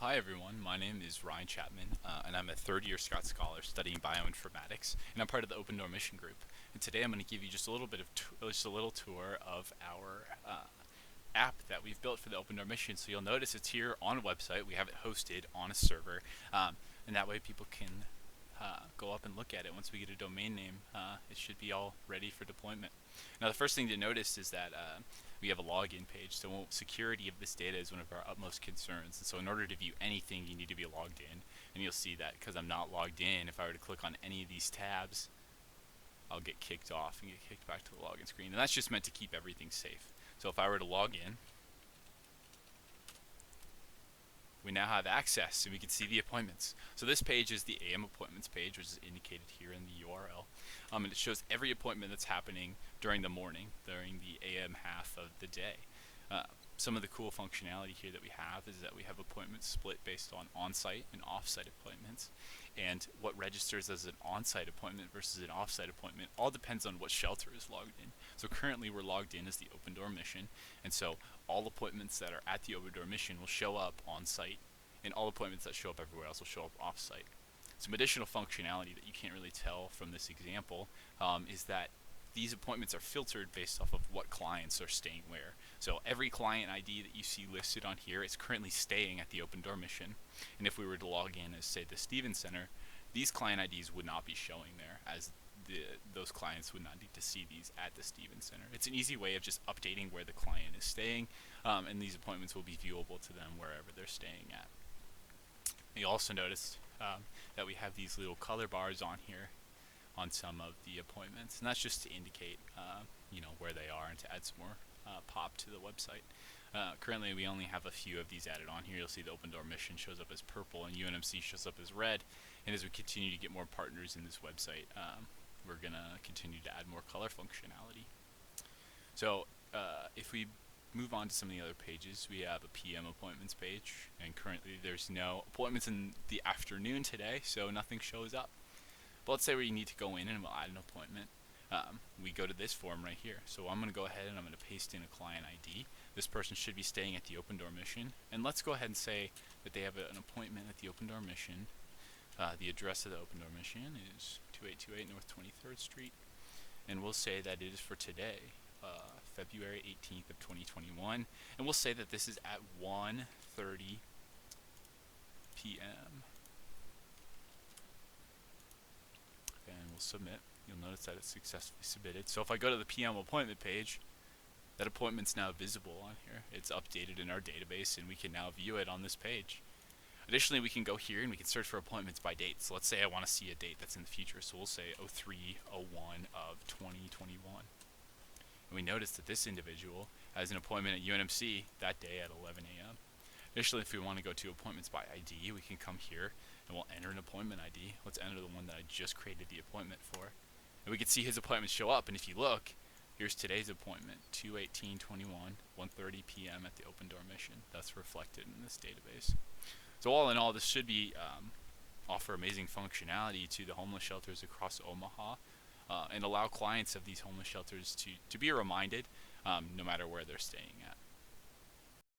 Hi everyone, my name is Ryan Chapman, and I'm a third-year Scott Scholar studying bioinformatics, and I'm part of the Open Door Mission Group. And today I'm going to give you just a little bit of just a little tour of our app that we've built for the Open Door Mission. So you'll notice it's here on a website. We have it hosted on a server, and that way people can go up and look at it. Once we get a domain name, it should be all ready for deployment. Now the first thing to notice is that we have a login page, so security of this data is one of our utmost concerns. And so in order to view anything, you need to be logged in. And you'll see that because I'm not logged in, if I were to click on any of these tabs, I'll get kicked off and get kicked back to the login screen. And that's just meant to keep everything safe. So if I were to log in, we now have access and we can see the appointments. So this page is the AM appointments page, which is indicated here in the URL. And it shows every appointment that's happening during the morning, during the AM half of the day. Some of the cool functionality here that we have is that we have appointments split based on on-site and off-site appointments. And what registers as an on-site appointment versus an off-site appointment all depends on what shelter is logged in. So currently we're logged in as the Open Door Mission, and so all appointments that are at the Open Door Mission will show up on-site, and all appointments that show up everywhere else will show up off-site. Some additional functionality that you can't really tell from this example is that these appointments are filtered based off of what clients are staying where. So every client ID that you see listed on here is currently staying at the Open Door Mission. And if we were to log in as, say, the Stevens Center, these client IDs would not be showing there, as those clients would not need to see these at the Stevens Center. It's an easy way of just updating where the client is staying, and these appointments will be viewable to them wherever they're staying at. You also notice that we have these little color bars on here on some of the appointments, and that's just to indicate where they are and to add some more pop to the website. Currently we only have a few of these added on here. You'll see the Open Door Mission shows up as purple and UNMC shows up as red, and as we continue to get more partners in this website, we're going to continue to add more color functionality. So if we move on to some of the other pages, we have a PM appointments page, and currently there's no appointments in the afternoon today, so nothing shows up. But let's say we need to go in and we'll add an appointment. We go to this form right here. So I'm going to go ahead and I'm going to paste in a client ID. This person should be staying at the Open Door Mission. And let's go ahead and say that they have an appointment at the Open Door Mission. The address of the Open Door Mission is 2828 North 23rd Street. And we'll say that it is for today, February 18th of 2021. And we'll say that this is at 1:30 p.m. And we'll submit. You'll notice that it's successfully submitted. So if I go to the PM appointment page, that appointment's now visible on here. It's updated in our database, and we can now view it on this page. Additionally, we can go here and we can search for appointments by date. So let's say I want to see a date that's in the future. So we'll say 03/01 of 2021. And we notice that this individual has an appointment at UNMC that day at 11 a.m. Additionally, if we want to go to appointments by ID, we can come here and we'll enter an appointment ID. Let's enter the one that I just created the appointment for. And we can see his appointments show up, and if you look, here's today's appointment, 2/18/21, 1:30 p.m. at the Open Door Mission. That's reflected in this database. So all in all, this should be offer amazing functionality to the homeless shelters across Omaha, and allow clients of these homeless shelters to be reminded no matter where they're staying at.